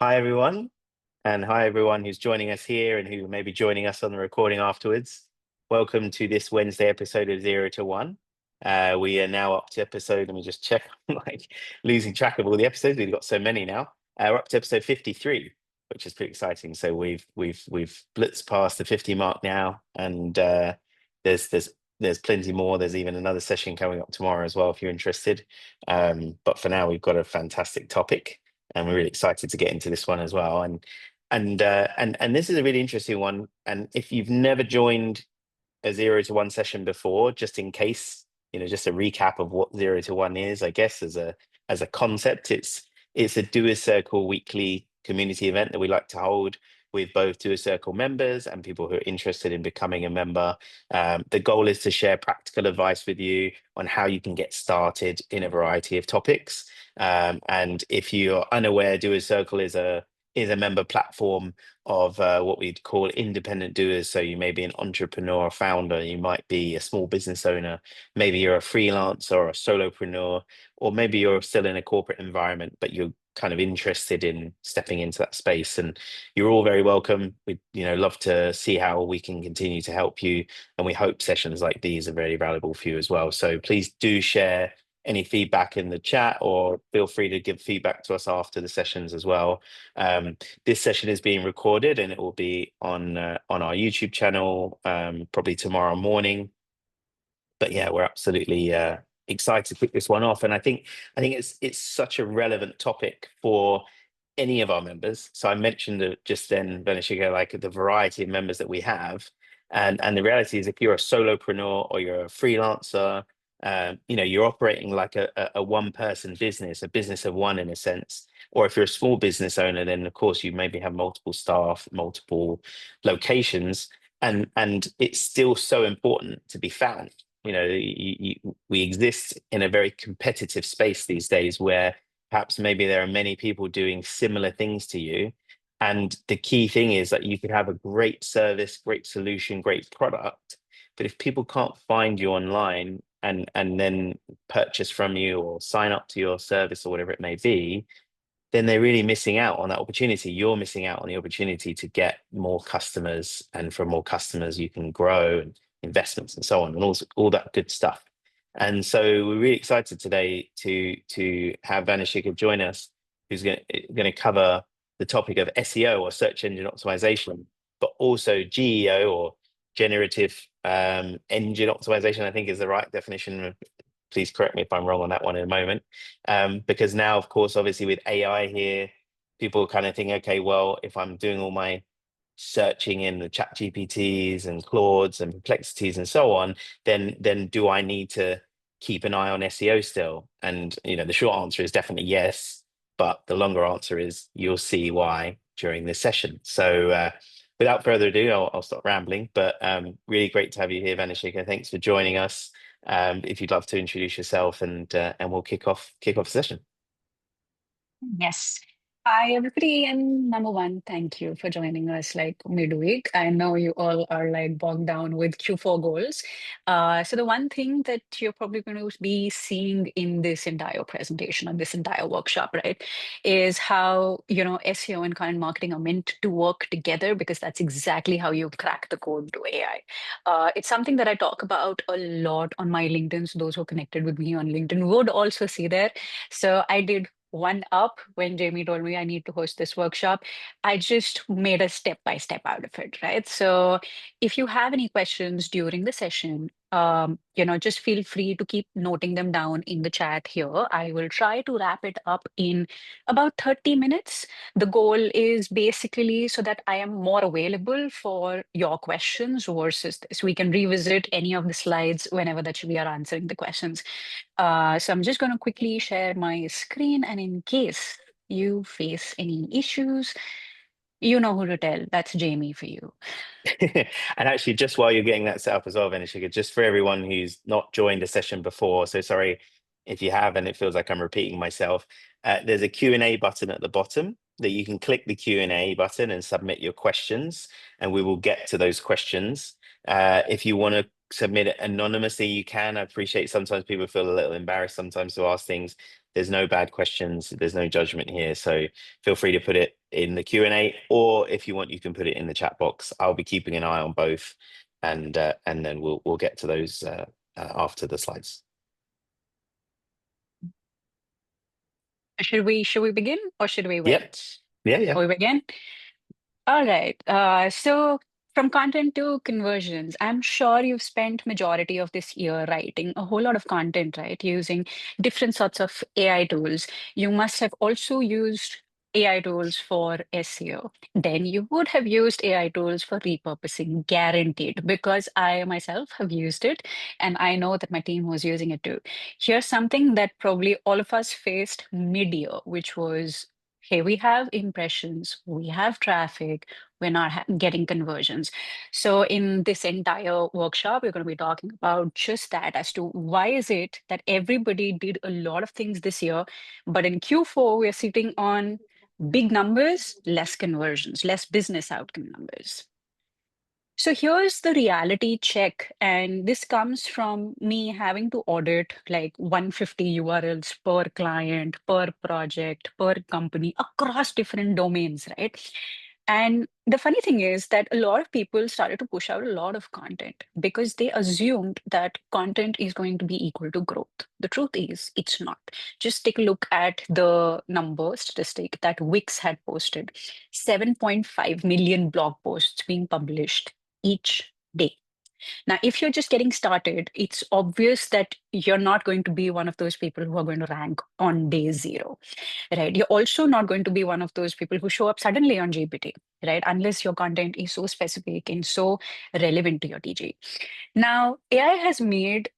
Hi, everyone. And hi, everyone who's joining us here and who may be joining us on the recording afterwards. Welcome to this Wednesday episode of Zero to One. We are now up to episode, let me just check, I'm like losing track of all the episodes. We've got so many now. We're up to episode 53, which is pretty exciting. So we've blitzed past the 50 mark now, and there's there's there's plenty more. There's even another session coming up tomorrow as well if you're interested. But for now, we've got a fantastic topic and we're really excited to get into this one as well. And this is a really interesting one. And if you've never joined a Zero to One session before, just in case, just a recap of what Zero to One is, I guess as a concept, it's a Doers Circle weekly community event that we like to hold with both Doers Circle members and people who are interested in becoming a member. The goal is to share practical advice with you on how you can get started in a variety of topics. And if you're unaware, Doers Circle is a member platform of what we'd call independent doers. So you may be an entrepreneur or founder, you might be a small business owner, maybe you're a freelancer or a solopreneur, or maybe you're still in a corporate environment, but you're kind of interested in stepping into that space. And you're all very welcome. We'd love to see how we can continue to help you. And we hope sessions like these are very valuable for you as well. So please do share any feedback in the chat, or feel free to give feedback to us after the sessions as well. This session is being recorded and it will be on our YouTube channel probably tomorrow morning. But yeah, we're absolutely excited to kick this one off, and I think it's such a relevant topic for any of our members. So I mentioned just then, Vanhishikha, like the variety of members that we have, and the reality is, if you're a solopreneur or you're a freelancer, you're operating like a one person business, a business of one in a sense. Or if you're a small business owner, then of course you maybe have multiple staff, multiple locations, and it's still so important to be found. We exist in a very competitive space these days where perhaps maybe there are many people doing similar things to you. And the key thing is that you could have a great service, great solution, great product. But if people can't find you online and then purchase from you or sign up to your service or whatever it may be, then they're really missing out on that opportunity. You're missing out on the opportunity to get more customers, and from more customers, you can grow and investments and so on, and all that good stuff. And so we're really excited today to have Vanhishikha join us, who's going to cover the topic of SEO, or search engine optimization, but also GEO, or generative engine optimization, I think is the right definition. Please correct me if I'm wrong on that one in a moment. Because now, of course, obviously with AI here, people kind of think, okay, well, if I'm doing all my searching in the chat GPTs and Claudes and perplexities and so on, then do I need to keep an eye on SEO still? And the short answer is definitely yes, but the longer answer is you'll see why during this session. So without further ado, I'll stop rambling, but really great to have you here, Vanhishikha. Thanks for joining us. If you'd love to introduce yourself, and we'll kick off the session. Yes. Hi, everybody. And number one, thank you for joining us like midweek. I know you all are like bogged down with Q4 goals. So the one thing that you're probably going to be seeing in this entire presentation or this entire workshop, right, is how, SEO and content marketing are meant to work together, because that's exactly how you crack the code to AI. It's something that I talk about a lot on my LinkedIn. So those who are connected with me on LinkedIn would also see there. So I did one up when Jamie told me I need to host this workshop. I just made a step by step out of it, right? So if you have any questions during the session, just feel free to keep noting them down in the chat here. I will try to wrap it up in about 30 minutes. The goal is basically so that I am more available for your questions versus this. We can revisit any of the slides whenever that we are answering the questions. So I'm just going to quickly share my screen, and in case you face any issues, you know who to tell. That's Jamie for you. And actually, just while you're getting that set up as well, Vanhishikha, just for everyone who's not joined a session before, so sorry if you have and it feels like I'm repeating myself, there's a Q&A button at the bottom that you can click the Q&A button and submit your questions, and we will get to those questions. If you want to submit it anonymously, you can. I appreciate sometimes people feel a little embarrassed sometimes to ask things. There's no bad questions. There's no judgment here. So feel free to put it in the Q&A, or if you want, you can put it in the chat box. I'll be keeping an eye on both, and then we'll get to those after the slides. Should we begin or should we Yep. wait? Yeah. We begin? All right. So from content to conversions, I'm sure you've spent majority of this year writing a whole lot of content, right? Using different sorts of AI tools. You must have also used AI tools for SEO. Then you would have used AI tools for repurposing, guaranteed, because I myself have used it and I know that my team was using it too. Here's something that probably all of us faced mid-year, which was, hey, we have impressions, we have traffic, we're not getting conversions. So in this entire workshop, we're going to be talking about just that, as to why is it that everybody did a lot of things this year, but in Q4, we're sitting on big numbers, less conversions, less business outcome numbers. So here's the reality check, and this comes from me having to audit like 150 URLs per client, per project, per company across different domains, right? And the funny thing is that a lot of people started to push out a lot of content because they assumed that content is going to be equal to growth. The truth is, it's not. Just take a look at the number statistic that Wix had posted: 7.5 million blog posts being published each day. Now, if you're just getting started, it's obvious that you're not going to be one of those people who are going to rank on day zero, right? You're also not going to be one of those people who show up suddenly on GPT, right? Unless your content is so specific and so relevant to your TG. Now, AI has made,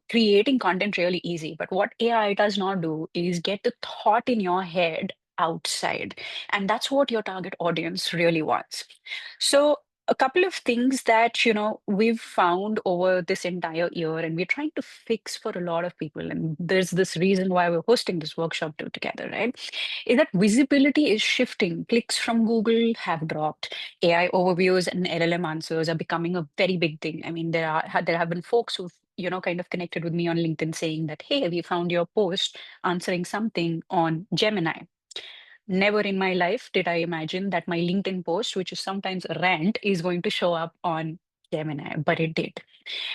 creating content really easy, but what AI does not do is get the thought in your head outside. And that's what your target audience really wants. So a couple of things that, we've found over this entire year and we're trying to fix for a lot of people. And there's this reason why we're hosting this workshop too together, right? Is that visibility is shifting. Clicks from Google have dropped. AI overviews and LLM answers are becoming a very big thing. I mean, there have been folks who've kind of connected with me on LinkedIn saying that, hey, we found your post answering something on Gemini. Never in my life did I imagine that my LinkedIn post, which is sometimes a rant, is going to show up on Gemini, but it did.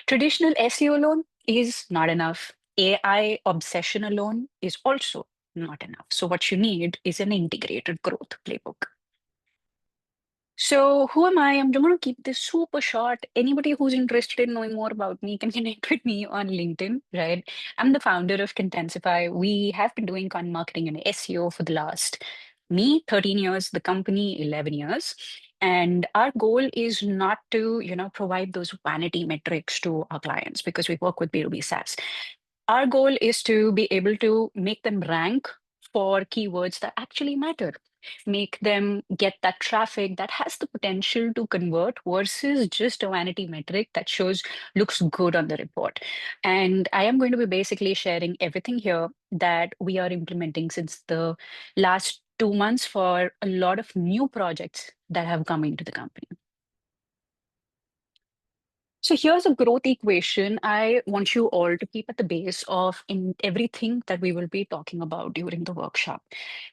Traditional SEO alone is not enough. AI obsession alone is also not enough. So what you need is an integrated growth playbook. So who am I? I'm going to keep this super short. Anybody who's interested in knowing more about me can connect with me on LinkedIn, right? I'm the founder of Contensify. We have been doing content marketing and SEO for the last, me, 13 years, the company, 11 years. And our goal is not to, provide those vanity metrics to our clients because we work with B2B SaaS. Our goal is to be able to make them rank for keywords that actually matter, make them get that traffic that has the potential to convert versus just a vanity metric that looks good on the report. And I am going to be basically sharing everything here that we are implementing since the last 2 months for a lot of new projects that have come into the company. So here's a growth equation I want you all to keep at the base of in everything that we will be talking about during the workshop,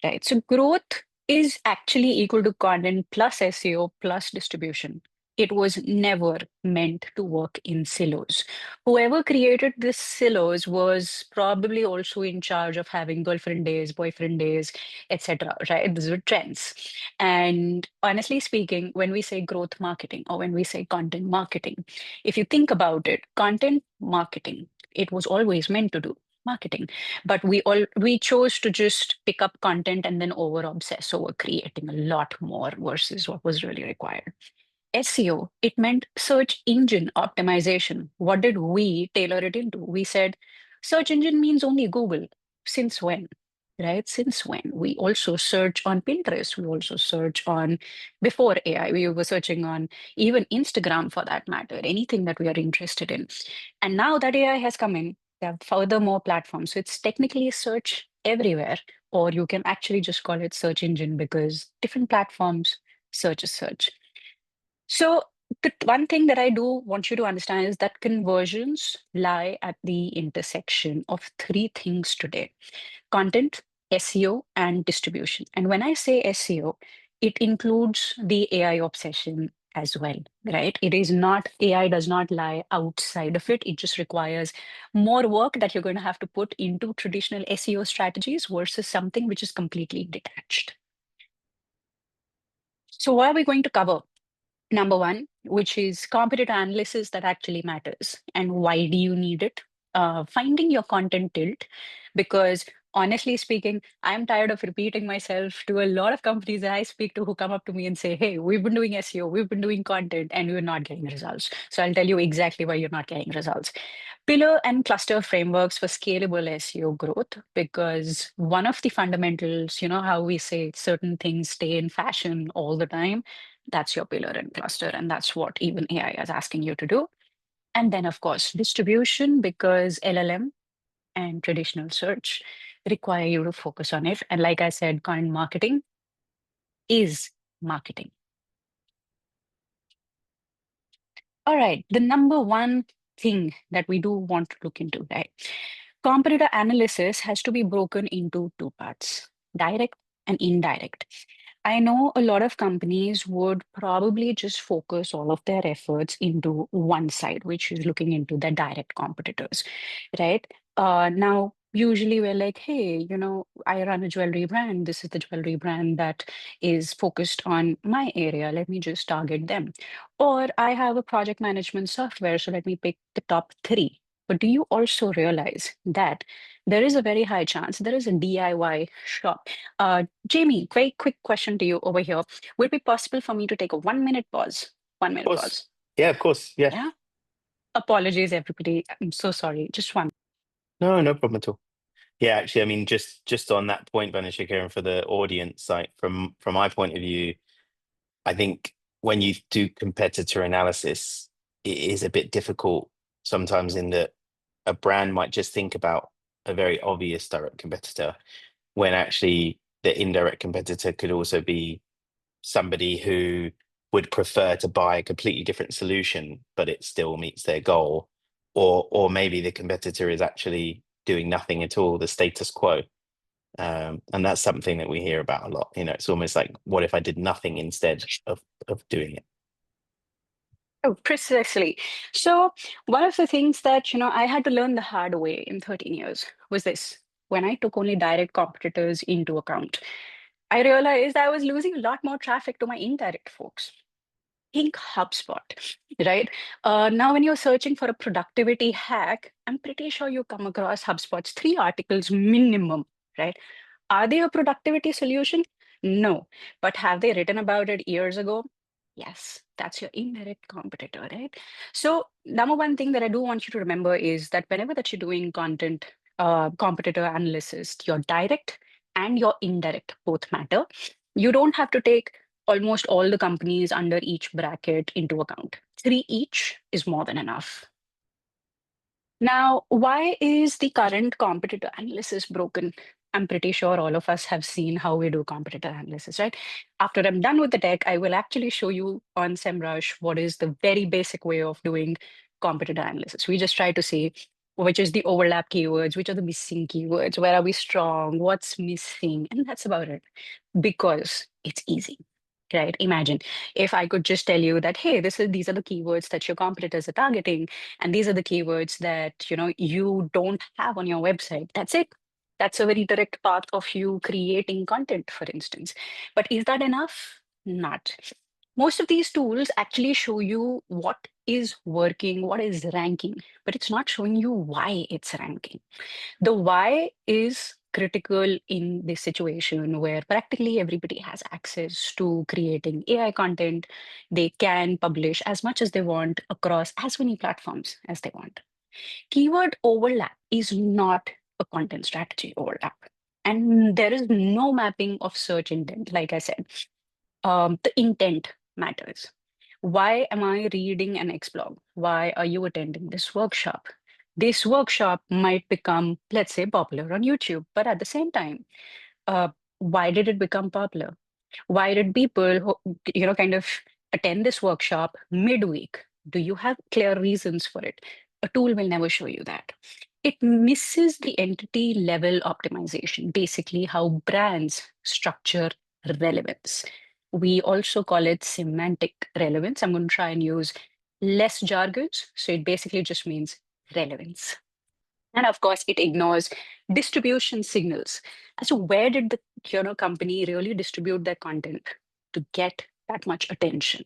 right? So growth is actually equal to content plus SEO plus distribution. It was never meant to work in silos. Whoever created this silos was probably also in charge of having girlfriend days, boyfriend days, etc. Right? These were trends. And honestly speaking, when we say growth marketing or when we say content marketing, if you think about it, content marketing, it was always meant to do marketing, but we chose to just pick up content and then over obsess over creating a lot more versus what was really required. SEO, it meant search engine optimization. What did we tailor it into? We said search engine means only Google. Since when? Right? Since when? We also search on Pinterest. We also search on, before AI, we were searching on even Instagram for that matter, anything that we are interested in. And now that AI has come in, there are further more platforms. So it's technically search everywhere, or you can actually just call it search engine because different platforms search is search. So The one thing that I do want you to understand is that conversions lie at the intersection of three things today: content, SEO, and distribution. And when I say SEO, it includes the AI obsession as well, right? It is not, AI does not lie outside of it. It just requires more work that you're going to have to put into traditional SEO strategies versus something which is completely detached. So, what are we going to cover? Number one, which is competitor analysis that actually matters. And why do you need it? Finding your content tilt, because honestly speaking, I'm tired of repeating myself to a lot of companies that I speak to who come up to me and say, hey, we've been doing SEO, we've been doing content, and we're not getting results. So I'll tell you exactly why you're not getting results. Pillar and cluster frameworks for scalable SEO growth, because one of the fundamentals, you know, how we say certain things stay in fashion all the time, that's your pillar and cluster. And that's what even AI is asking you to do. And then, of course, distribution, because LLM and traditional search require you to focus on it. And like I said, content marketing is marketing. All right, the number one thing that we do want to look into, right? Competitor analysis has to be broken into two parts: direct and indirect. I know a lot of companies would probably just focus all of their efforts into one side, which is looking into their direct competitors, right? Now, usually we're like, hey, you know, I run a jewelry brand. This is the jewelry brand that is focused on my area. Let me just target them. Or I have a project management software, so let me pick the top three. But do you also realize that there is a very high chance there is a DIY shop? Jamie, very quick question to you over here. Would it be possible for me to take a 1 minute pause? One Of minute course. pause. Yeah, of course. Yeah. Yeah. Apologies, everybody. I'm so sorry. Just one. No, no problem at all. Yeah, actually, I mean, just on that point, Vanhishikha, and for the audience, like from my point of view, I think when you do competitor analysis, it is a bit difficult sometimes in that a brand might just think about a very obvious direct competitor when actually the indirect competitor could also be somebody who would prefer to buy a completely different solution, but it still meets their goal. Or maybe the competitor is actually doing nothing at all, the status quo. And that's something that we hear about a lot. You know, it's almost like, what if I did nothing instead of doing it? Oh, precisely. So one of the things that, you know, I had to learn the hard way in 13 years was this. When I took only direct competitors into account, I realized I was losing a lot more traffic to my indirect folks. Think HubSpot, right? Now, when you're searching for a productivity hack, I'm pretty sure you come across HubSpot's 3 articles minimum, right? Are they a productivity solution? No. But have they written about it years ago? Yes, that's your indirect competitor, right? So, number one thing that I do want you to remember is that whenever that you're doing content competitor analysis, your direct and your indirect both matter. You don't have to take almost all the companies under each bracket into account. Three each is more than enough. Now, why is the current competitor analysis broken? I'm pretty sure all of us have seen how we do competitor analysis, right? After I'm done with the deck, I will actually show you on Semrush what is the very basic way of doing competitor analysis. We just try to see which is the overlap keywords, which are the missing keywords, where are we strong, what's missing, and that's about it. Because it's easy, right? Imagine if I could just tell you that, hey, these are the keywords that your competitors are targeting, and these are the keywords that you don't have on your website. That's it. That's a very direct path of you creating content, for instance. But is that enough? Not. Most of these tools actually show you what is working, what is ranking, but it's not showing you why it's ranking. The why is critical in this situation where practically everybody has access to creating AI content. They can publish as much as they want across as many platforms as they want. Keyword overlap is not a content strategy overlap. And there is no mapping of search intent. Like I said, the intent matters. Why am I reading an X blog? Why are you attending this workshop? This workshop might become, let's say, popular on YouTube, but at the same time, why did it become popular? Why did people, kind of attend this workshop midweek. Do you have clear reasons for it? A tool will never show you that. It misses the entity level optimization, basically how brands structure relevance. We also call it semantic relevance. I'm going to try and use less jargons. So it basically just means relevance. And of course, it ignores distribution signals. As to where did the company really distribute their content to get that much attention?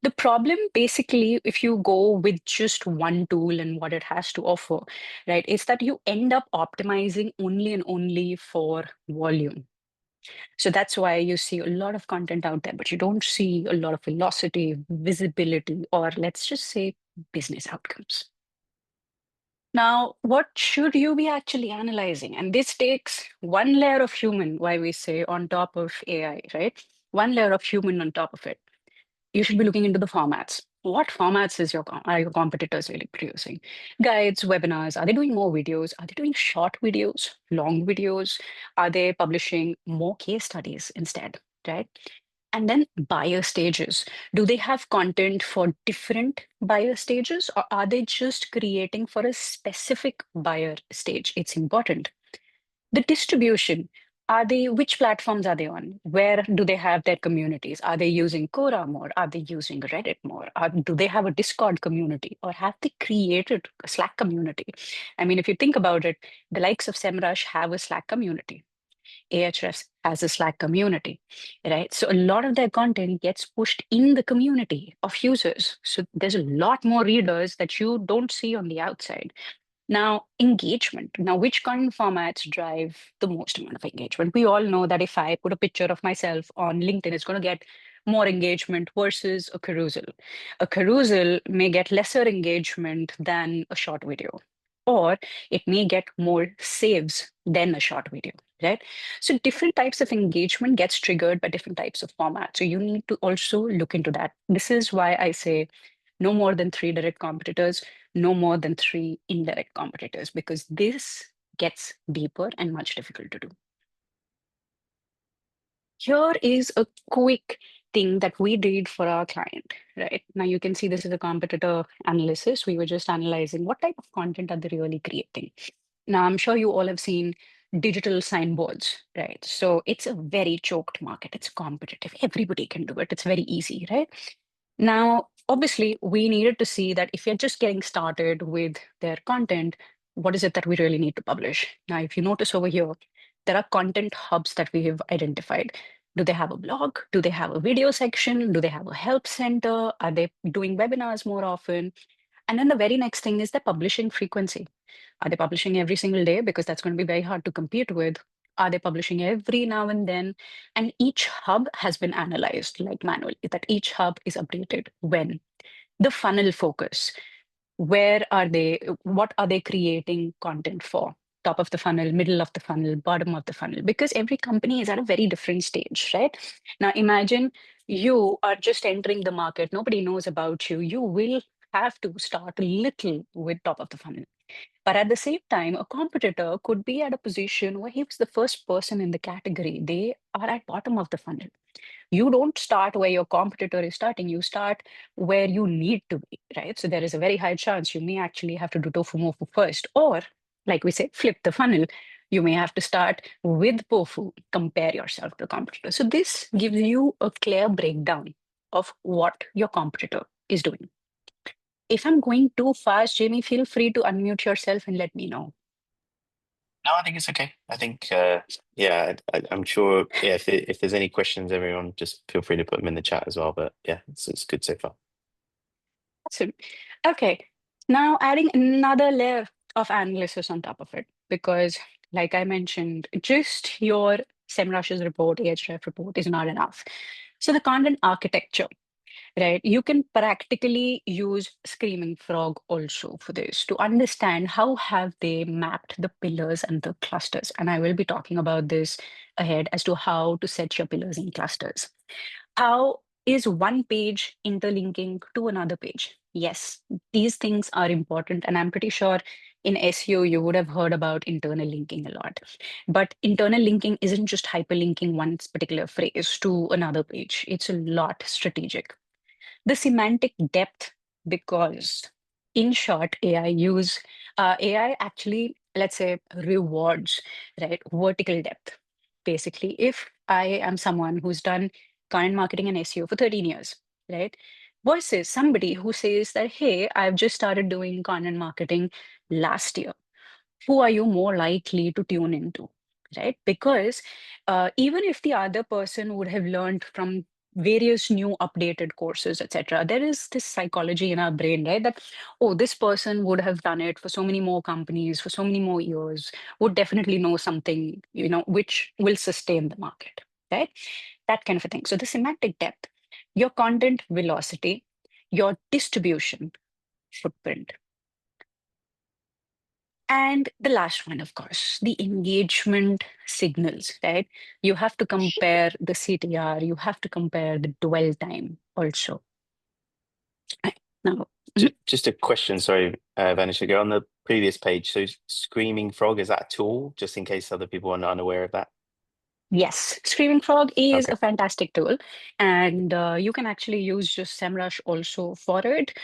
The problem, basically, if you go with just one tool and what it has to offer, right, is that you end up optimizing only and only for volume. So that's why you see a lot of content out there, but you don't see a lot of velocity, visibility, or let's just say business outcomes. Now, what should you be actually analyzing? And this takes one layer of human, why we say, on top of AI, right? One layer of human on top of it. You should be looking into the formats. What formats are your competitors really producing? Guides, webinars, are they doing more videos? Are they doing short videos, long videos? Are they publishing more case studies instead, right? And then buyer stages. Do they have content for different buyer stages, or are they just creating for a specific buyer stage? It's important. The distribution. Which platforms are they on? Where do they have their communities? Are they using Quora more? Are they using Reddit more? Do they have a Discord community, or have they created a Slack community? I mean, if you think about it, the likes of Semrush have a Slack community. Ahrefs has a Slack community, right? So a lot of their content gets pushed in the community of users. So there's a lot more readers that you don't see on the outside. Now, engagement. Now, which content formats drive the most amount of engagement? We all know that if I put a picture of myself on LinkedIn, it's going to get more engagement versus a carousel. A carousel may get lesser engagement than a short video, or it may get more saves than a short video, right? So different types of engagement gets triggered by different types of formats. So you need to also look into that. This is why I say no more than 3 direct competitors, no more than 3 indirect competitors, because this gets deeper and much difficult to do. Here is a quick thing that we did for our client, right? Now you can see this is a competitor analysis. We were just analyzing what type of content are they really creating. Now I'm sure you all have seen digital signboards, right? So it's a very choked market. It's competitive. Everybody can do it. It's very easy, right? Now, obviously, we needed to see that if you're just getting started with their content, what is it that we really need to publish? Now, if you notice over here, there are content hubs that we have identified. Do they have a blog? Do they have a video section? Do they have a help center? Are they doing webinars more often? And then the very next thing is the publishing frequency. Are they publishing every single day? Because that's going to be very hard to compete with. Are they publishing every now and then? And each hub has been analyzed like manually, that each hub is updated when. The funnel focus. What are they creating content for? Top of the funnel, middle of the funnel, bottom of the funnel, because every company is at a very different stage, right? Now imagine you are just entering the market, nobody knows about you. You will have to start little with top of the funnel. But at the same time, a competitor could be at a position where he was the first person in the category. They are at bottom of the funnel. You don't start where your competitor is starting. You start where you need to be, right? So there is a very high chance you may actually have to do TOFU MOFU first, or like we say, flip the funnel. You may have to start with BOFU, compare yourself to the competitor. So this gives you a clear breakdown of what your competitor is doing. If I'm going too fast, Jamie, feel free to unmute yourself and let me know. No, I think it's okay. I think, yeah, I'm sure. Yeah, if there's any questions, everyone just feel free to put them in the chat as well. But yeah, it's good so far. Awesome. Okay, now adding another layer of analysis on top of it, because like I mentioned, just your Semrush's report, Ahrefs report is not enough. So the content architecture, right? You can practically use Screaming Frog also for this to understand how have they mapped the pillars and the clusters. And I will be talking about this ahead as to how to set your pillars and clusters. How is one page interlinking to another page? Yes, these things are important. And I'm pretty sure in SEO, you would have heard about internal linking a lot. But internal linking isn't just hyperlinking one particular phrase to another page. It's a lot strategic. The semantic depth, because in short, AI actually, let's say, rewards, right, vertical depth. Basically, if I am someone who's done content marketing and SEO for 13 years, right, versus somebody who says that, hey, I've just started doing content marketing last year, who are you more likely to tune into, right? Because even if the other person would have learned from various new updated courses, etc., there is this psychology in our brain, right? That, oh, this person would have done it for so many more companies, for so many more years, would definitely know something, which will sustain the market, right? That kind of a thing. So the semantic depth, your content velocity, your distribution footprint, and the last one, of course, the engagement signals, right? You have to compare the CTR, you have to compare the dwell time also. Right. Now, mhm. Just a question, sorry, Vanhishikha, on the previous page. So Screaming Frog, is that a tool, just in case other people are unaware of that? Yes, Screaming Frog is Okay. a fantastic tool, and you can actually use just SEMrush also for it.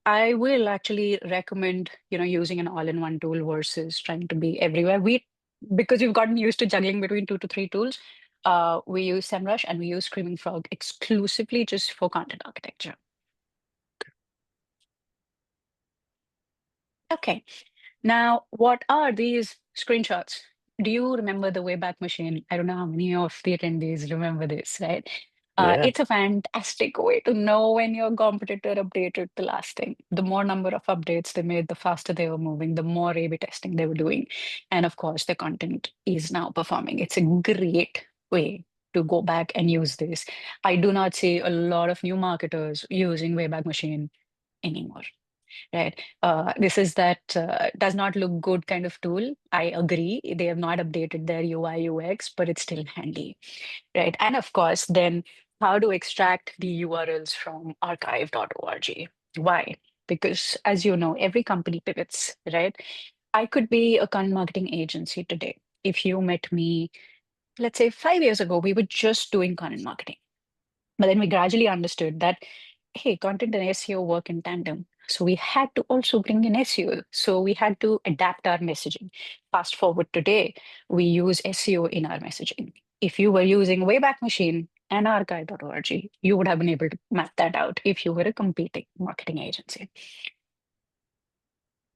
I will actually recommend, using an all-in-one tool versus trying to be everywhere. Because we've gotten used to juggling between 2 to 3 tools, we use SEMrush and we use Screaming Frog exclusively just for content architecture. Okay. Now, what are these screenshots? Do you remember the Wayback Machine? I don't know how many of the attendees remember this, right? Yeah. It's a fantastic way to know when your competitor updated the last thing. The more number of updates they made, the faster they were moving, the more A/B testing they were doing. And of course, the content is now performing. It's a great way to go back and use this. I do not see a lot of new marketers using Wayback Machine anymore. Right. This is that does not look good kind of tool. I agree. They have not updated their UI UX, but it's still handy. Right. And of course, then how to extract the URLs from archive.org. Why? Because as you know, every company pivots, right? I could be a content marketing agency today. If you met me, let's say 5 years ago, we were just doing content marketing. But then we gradually understood that, hey, content and SEO work in tandem. So we had to also bring in SEO. So we had to adapt our messaging. Fast forward today, we use SEO in our messaging. If you were using Wayback Machine and archive.org, you would have been able to map that out if you were a competing marketing agency.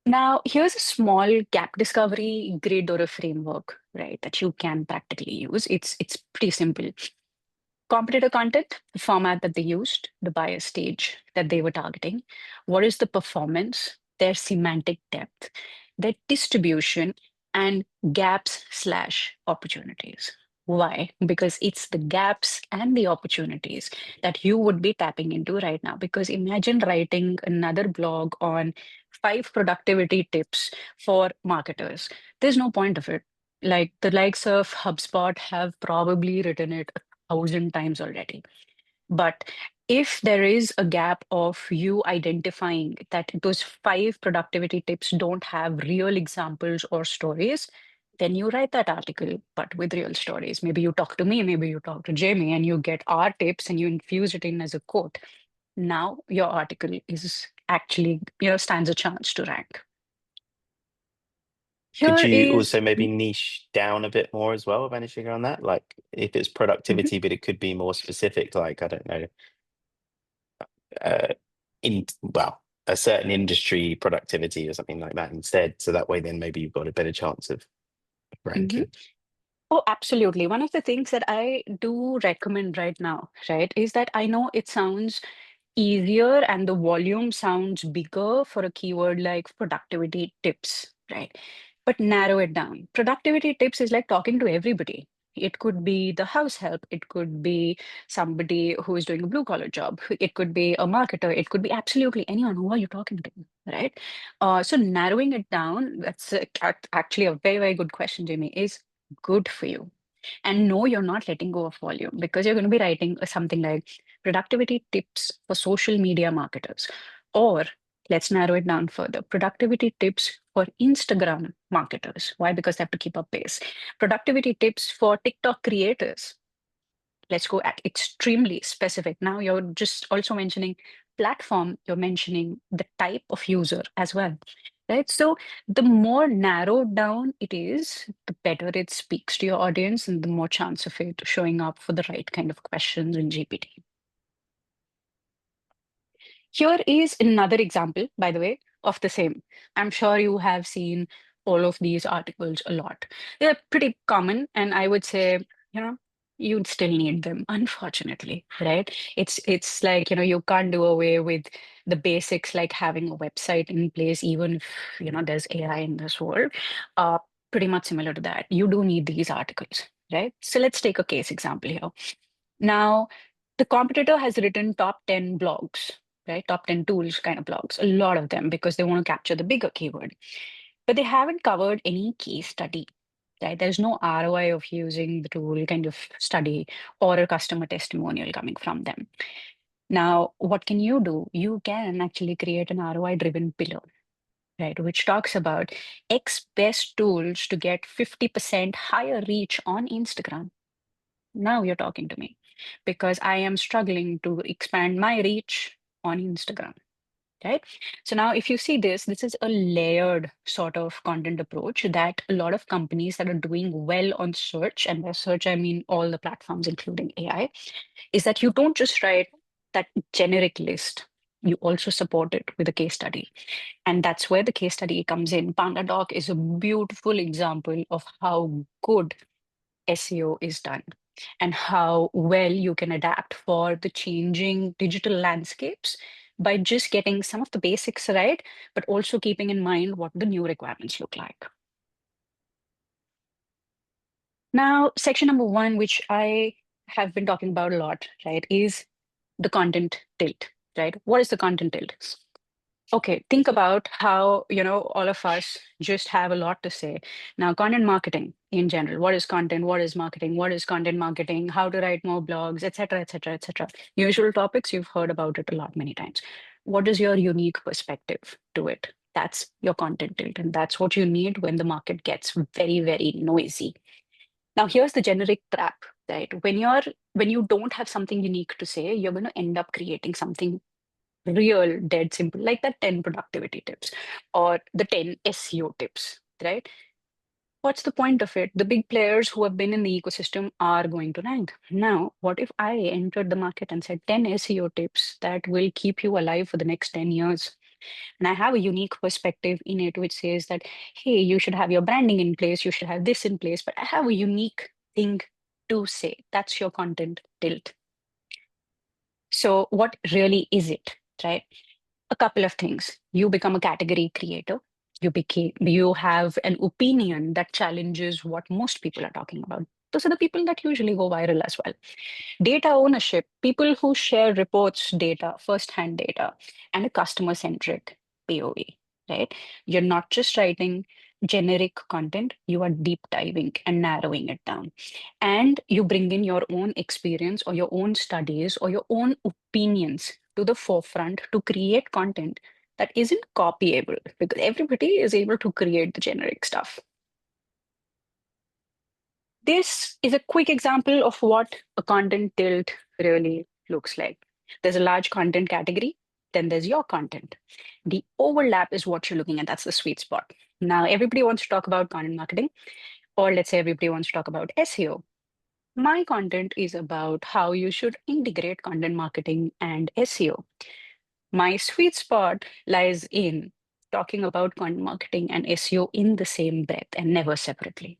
Now, here's a small gap discovery grid or a framework, right, that you can practically use. It's pretty simple. Competitor content, the format that they used, the buyer stage that they were targeting, what is the performance, their semantic depth, their distribution, and gaps/opportunities. Why? Because it's the gaps and the opportunities that you would be tapping into right now. Because imagine writing another blog on 5 productivity tips for marketers. There's no point of it. Like the likes of HubSpot have probably written it 1,000 times already. But if there is a gap of you identifying that those 5 productivity tips don't have real examples or stories, then you write that article, but with real stories. Maybe you talk to me, maybe you talk to Jamie, and you get our tips and you infuse it in as a quote. Now your article is actually, stands a chance to rank. Could Here you is, also maybe niche down a bit more as well, Vanhishikha, on that? Like if it's Mhm, productivity, but it could be more specific, like, I don't know, uh, a certain industry productivity or something like that instead. So that way, then maybe you've got a better chance of mhm. ranking. Oh, absolutely. One of the things that I do recommend right now, right, is that I know it sounds easier and the volume sounds bigger for a keyword like productivity tips, right? But narrow it down. Productivity tips is like talking to everybody. It could be the house help. It could be somebody who is doing a blue collar job. It could be a marketer. It could be absolutely anyone. Who are you talking to, right? So narrowing it down, that's actually a very, very good question, Jamie, is good for you. And no, you're not letting go of volume because you're going to be writing something like productivity tips for social media marketers or Let's narrow it down further. Productivity tips for Instagram marketers. Why? Because they have to keep up pace. Productivity tips for TikTok creators. Let's go at extremely specific. Now you're just also mentioning platform, you're mentioning the type of user as well. Right. So the more narrowed down it is, the better it speaks to your audience and the more chance of it showing up for the right kind of questions in GPT. Here is another example, by the way, of the same. I'm sure you have seen all of these articles a lot. They're pretty common, and I would say, you know, you'd still need them, unfortunately, right? It's like, you can't do away with the basics like having a website in place, even if, there's AI in this world. Uh, Pretty much similar to that. You do need these articles, right? So let's take a case example here. Now, the competitor has written top 10 blogs, right? Top 10 tools kind of blogs, a lot of them because they want to capture the bigger keyword. But they haven't covered any case study, right? There's no ROI of using the tool kind of study or a customer testimonial coming from them. Now, what can you do? You can actually create an ROI driven pillar, right? Which talks about X best tools to get 50% higher reach on Instagram. Now you're talking to me because I am struggling to expand my reach on Instagram, right? So now if you see this is a layered sort of content approach that a lot of companies that are doing well on search, and by search, I mean all the platforms, including AI, is that you don't just write that generic list. You also support it with a case study. And that's where the case study comes in. PandaDoc is a beautiful example of how good SEO is done and how well you can adapt for the changing digital landscapes by just getting some of the basics right, but also keeping in mind what the new requirements look like. Now, section number one, which I have been talking about a lot, right, is the content tilt, right? What is the content tilt? Okay, think about how, all of us just have a lot to say. Now, content marketing in general, what is content? What is marketing? What is content marketing? How to write more blogs, et cetera, et cetera, et cetera. Usual topics, you've heard about it a lot, many times. What is your unique perspective to it? That's your content tilt. And that's what you need when the market gets very, very noisy. Now, here's the generic trap, right? When you don't have something unique to say, you're going to end up creating something real dead simple, like the 10 productivity tips or the 10 SEO tips, right? What's the point of it? The big players who have been in the ecosystem are going to rank. Now, what if I entered the market and said 10 SEO tips that will keep you alive for the next 10 years? And I have a unique perspective in it, which says that, hey, you should have your branding in place, you should have this in place, but I have a unique thing to say. That's your content tilt. So, what really is it, right? A couple of things. You become a category creator. You have an opinion that challenges what most people are talking about. Those are the people that usually go viral as well. Data ownership, people who share reports, data, first-hand data, and a customer-centric POV, right? You're not just writing generic content, you are deep diving and narrowing it down. And you bring in your own experience or your own studies or your own opinions to the forefront to create content that isn't copyable because everybody is able to create the generic stuff. This is a quick example of what a content tilt really looks like. There's a large content category, then there's your content. The overlap is what you're looking at. That's the sweet spot. Now, everybody wants to talk about content marketing, or let's say everybody wants to talk about SEO. My content is about how you should integrate content marketing and SEO. My sweet spot lies in talking about content marketing and SEO in the same breath and never separately,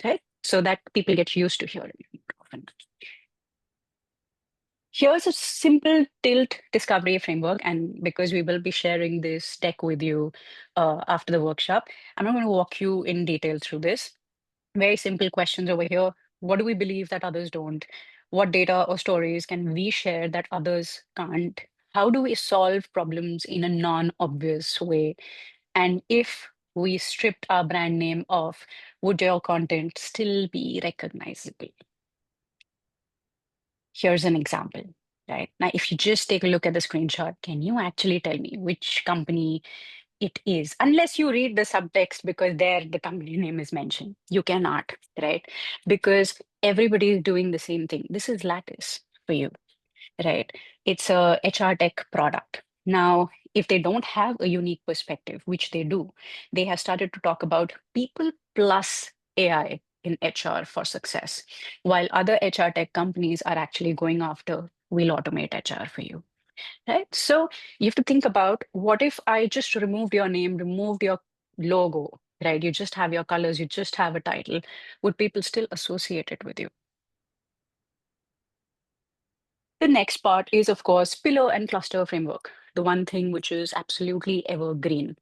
right? So that people get used to hearing it often. Here's a simple tilt discovery framework. And because we will be sharing this deck with you after the workshop, I'm not going to walk you in detail through this. Very simple questions over here. What do we believe that others don't? What data or stories can we share that others can't? How do we solve problems in a non-obvious way? And if we stripped our brand name off, would your content still be recognizable? Here's an example. right? Now, if you just take a look at the screenshot, can you actually tell me which company it is? Unless you read the subtext, because there the company name is mentioned. You cannot, right? Because everybody is doing the same thing. This is Lattice for you, right? It's a HR tech product. Now, if they don't have a unique perspective, which they do, they have started to talk about people plus AI in HR for success, while other HR tech companies are actually going after, we'll automate HR for you, right? So you have to think about, what if I just removed your name, removed your logo, right? You just have your colors, you just have a title. Would people still associate it with you? The next part is, of course, pillar and cluster framework, the one thing which is absolutely evergreen.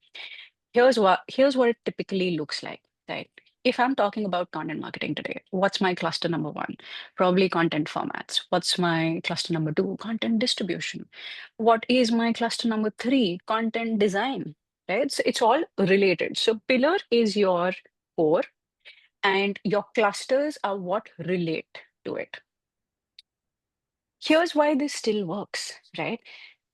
Here's what it typically looks like, right? If I'm talking about content marketing today, what's my cluster number one? Probably content formats. What's my cluster number two? Content distribution. What is my cluster number three? Content design, right? So it's all related. So pillar is your core, and your clusters are what relate to it. Here's why this still works, right?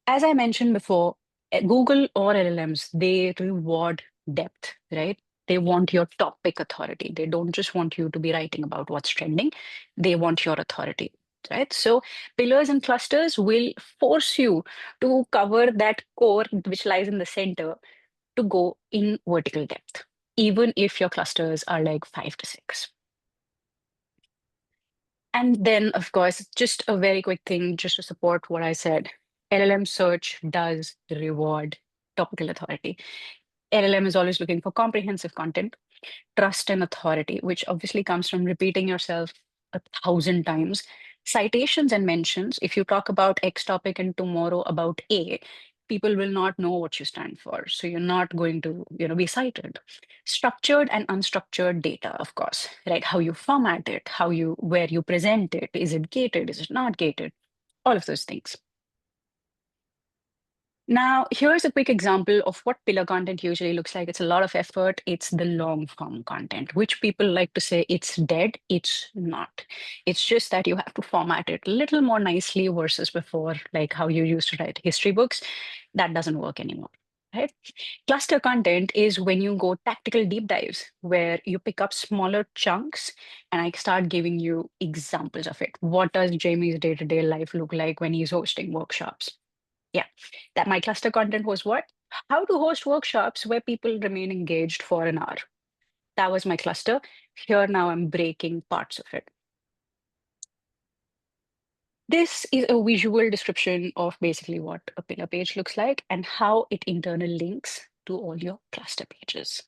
As I mentioned before, Google or LLMs, they reward depth, right? They want your topic authority. They don't just want you to be writing about what's trending, they want your authority, right? So, pillars and clusters will force you to cover that core which lies in the center to go in vertical depth, even if your clusters are like 5 to 6. And then, of course, just a very quick thing just to support what I said. LLM search does reward topical authority. LLM is always looking for comprehensive content, trust, and authority, which obviously comes from repeating yourself 1,000 times. Citations and mentions, if you talk about X topic and tomorrow about A, people will not know what you stand for. So you're not going to, be cited. Structured and unstructured data, of course, right? How you format it, where you present it, is it gated, is it not gated? All of those things. Now, here's a quick example of what pillar content usually looks like. It's a lot of effort. It's the long form content, which people like to say it's dead. It's not. It's just that you have to format it a little more nicely versus before, like how you used to write history books. That doesn't work anymore. Right? Cluster content is when you go tactical deep dives, where you pick up smaller chunks and I start giving you examples of it. What does Jamie's day to day life look like when he's hosting workshops? Yeah, that my cluster content was what? How to host workshops where people remain engaged for an hour. That was my cluster. Here now I'm breaking parts of it. This is a visual description of basically what a pillar page looks like and how it internal links to all your cluster pages.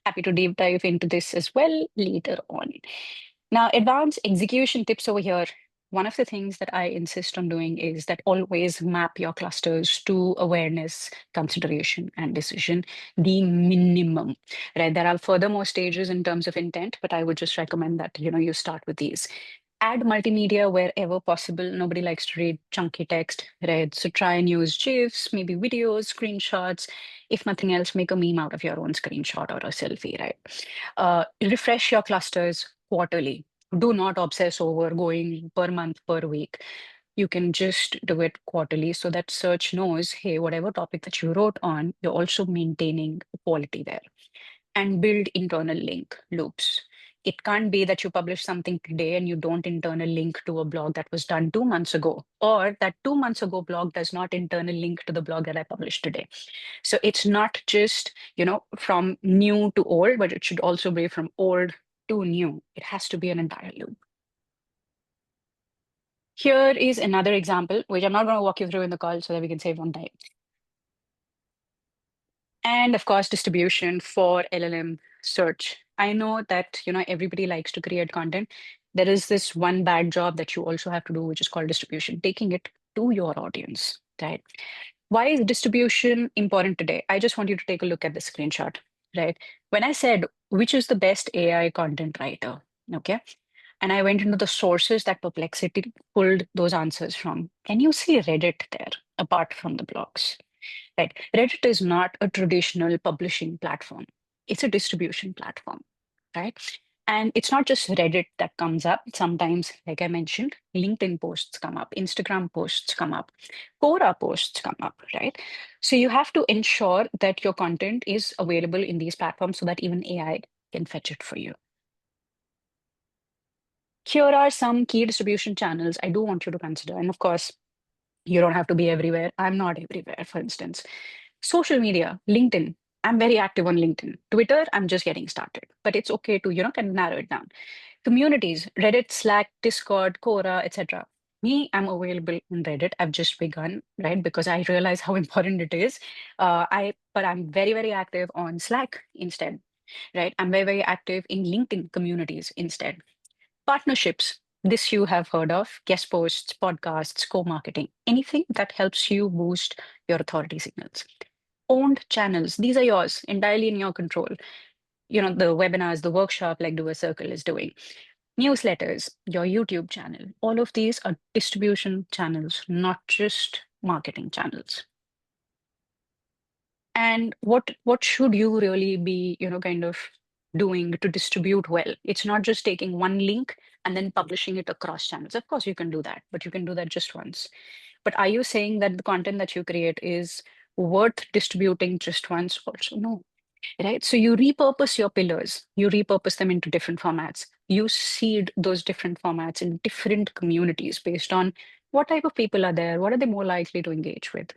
Happy to deep dive into this as well later on. Now, advanced execution tips over here. One of the things that I insist on doing is that always map your clusters to awareness, consideration, and decision, the minimum, right? There are furthermore stages in terms of intent, but I would just recommend that, you start with these. Add multimedia wherever possible. Nobody likes to read chunky text, right? So try and use GIFs, maybe videos, screenshots. If nothing else, make a meme out of your own screenshot or a selfie, right? Refresh your clusters quarterly. Do not obsess over going per month, per week. You can just do it quarterly so that search knows, hey, whatever topic that you wrote on, you're also maintaining quality there. And build internal link loops. It can't be that you publish something today and you don't internal link to a blog that was done 2 months ago, or that 2 months ago blog does not internal link to the blog that I published today. So it's not just, from new to old, but it should also be from old to new. It has to be an entire loop. Here is another example, which I'm not going to walk you through in the call so that we can save on time. And of course, distribution for LLM search. I know that, everybody likes to create content. There is this one bad job that you also have to do, which is called distribution, taking it to your audience, right? Why is distribution important today? I just want you to take a look at the screenshot, right? When I said, which is the best AI content writer, okay? And I went into the sources that Perplexity pulled those answers from. Can you see Reddit there, apart from the blogs? Right. Reddit is not a traditional publishing platform. It's a distribution platform, right? And it's not just Reddit that comes up. Sometimes, like I mentioned, LinkedIn posts come up, Instagram posts come up, Quora posts come up, right? So you have to ensure that your content is available in these platforms so that even AI can fetch it for you. Here are some key distribution channels I do want you to consider. And of course, you don't have to be everywhere. I'm not everywhere, for instance. Social media, LinkedIn. I'm very active on LinkedIn. Twitter, I'm just getting started, but it's okay to, kind of narrow it down. Communities, Reddit, Slack, Discord, Quora, etc. Me, I'm available in Reddit. I've just begun, right? Because I realize how important it is. But I'm very, very active on Slack instead, right? I'm very, very active in LinkedIn communities instead. Partnerships, this you have heard of, guest posts, podcasts, co-marketing, anything that helps you boost your authority signals. Owned channels, these are yours, entirely in your control. The webinars, the workshop like Doerscircle is doing. Newsletters, your YouTube channel, all of these are distribution channels, not just marketing channels. And what should you really be, kind of doing to distribute well? It's not just taking one link and then publishing it across channels. Of course, you can do that, but you can do that just once. But are you saying that the content that you create is worth distributing just once? Also, no, right? So you repurpose your pillars, you repurpose them into different formats. You seed those different formats in different communities based on what type of people are there, what are they more likely to engage with.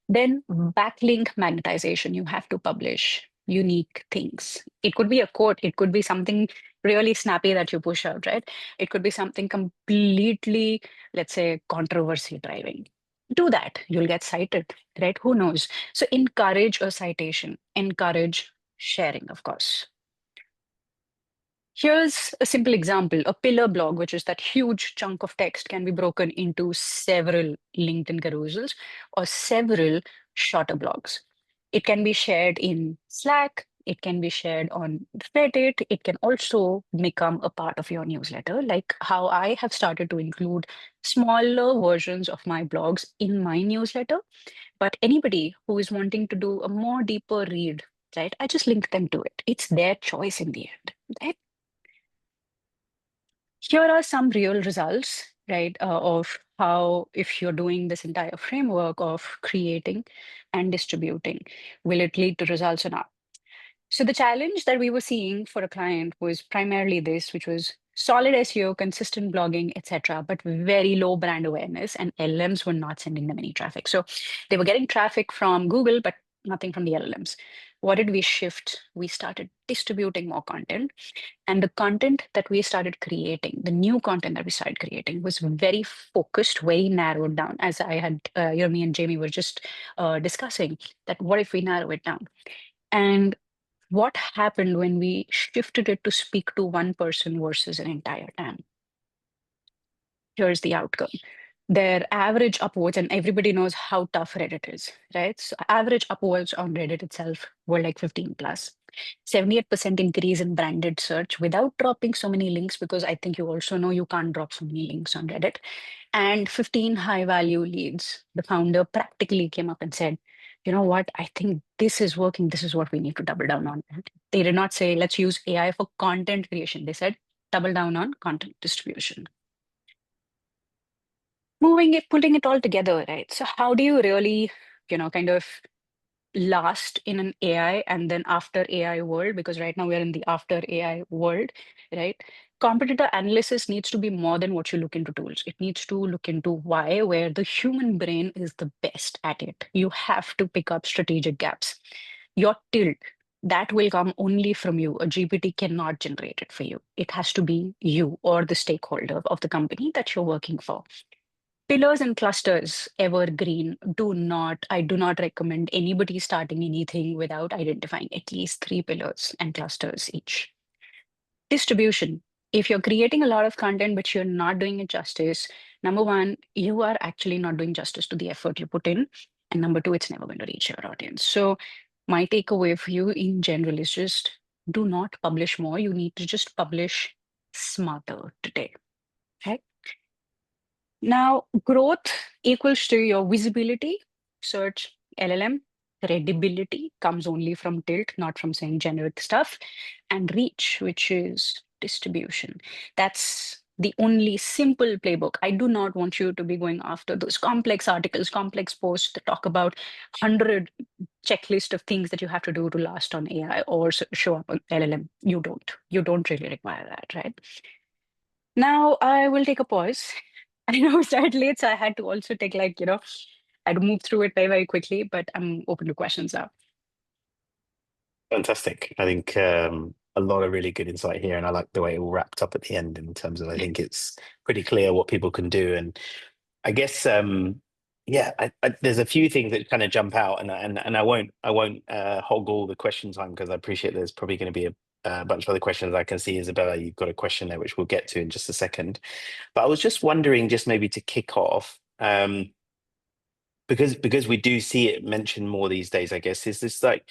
Then backlink magnetization, you have to publish unique things. It could be a quote, it could be something really snappy that you push out, right? It could be something completely, let's say, controversy driving. Do that, you'll get cited, right? Who knows? So encourage a citation, encourage sharing, of course. Here's a simple example. A pillar blog, which is that huge chunk of text, can be broken into several LinkedIn carousels or several shorter blogs. It can be shared in Slack. It can be shared on Reddit. It can also become a part of your newsletter, like how I have started to include smaller versions of my blogs in my newsletter. But anybody who is wanting to do a more deeper read, right, I just link them to it. It's their choice in the end, right? Here are some real results, right, of how, if you're doing this entire framework of creating and distributing, will it lead to results or not? So the challenge that we were seeing for a client was primarily this, which was solid SEO, consistent blogging, etc., but very low brand awareness, and LLMs were not sending them any traffic. So they were getting traffic from Google, but nothing from the LLMs. What did we shift? We started distributing more content. And the content that we started creating, the new content that we started creating, was very focused, very narrowed down. As I had, me and Jamie were just discussing, that what if we narrow it down? And what happened when we shifted it to speak to one person versus an entire town? Here's the outcome. Their average upvotes, and everybody knows how tough Reddit is, right? So average upvotes on Reddit itself were like 15 plus. 78% increase in branded search without dropping so many links, because I think you also know you can't drop so many links on Reddit. And 15 high value leads. The founder practically came up and said, you know what, I think this is working. This is what we need to double down on. They did not say, let's use AI for content creation. They said, double down on content distribution. Putting it all together, right? So how do you really, kind of last in an AI and then after AI world? Because right now we're in the after AI world, right? Competitor analysis needs to be more than what you look into tools. It needs to look into why, where the human brain is the best at it. You have to pick up strategic gaps. Your tilt, that will come only from you. A GPT cannot generate it for you. It has to be you or the stakeholder of the company that you're working for. Pillars and clusters, evergreen. I do not recommend anybody starting anything without identifying at least 3 pillars and clusters each. Distribution. If you're creating a lot of content, but you're not doing it justice, number one, you are actually not doing justice to the effort you put in. And number two, it's never going to reach your audience. So my takeaway for you in general is just do not publish more. You need to just publish smarter today. Okay. Now, growth equals to your visibility, search, LLM. Credibility comes only from tilt, not from saying generic stuff. And reach, which is distribution. That's the only simple playbook. I do not want you to be going after those complex articles, complex posts that talk about 100 checklist of things that you have to do to last on AI or show up on LLM. You don't. You don't really require that, right? Now I will take a pause. I know we started late, so I had to also take I had to move through it very, very quickly, but I'm open to questions now. Fantastic. I think a lot of really good insight here, and I like the way it all wrapped up at the end in terms of I think it's pretty clear what people can do, and I guess yeah, there's a few things that kind of jump out, and I won't hog all the question time because I appreciate there's probably going to be a bunch of other questions. I can see Isabella, you've got a question there which we'll get to in just a second, but I was just wondering, just maybe to kick off. Because we do see it mentioned more these days, I guess, is this like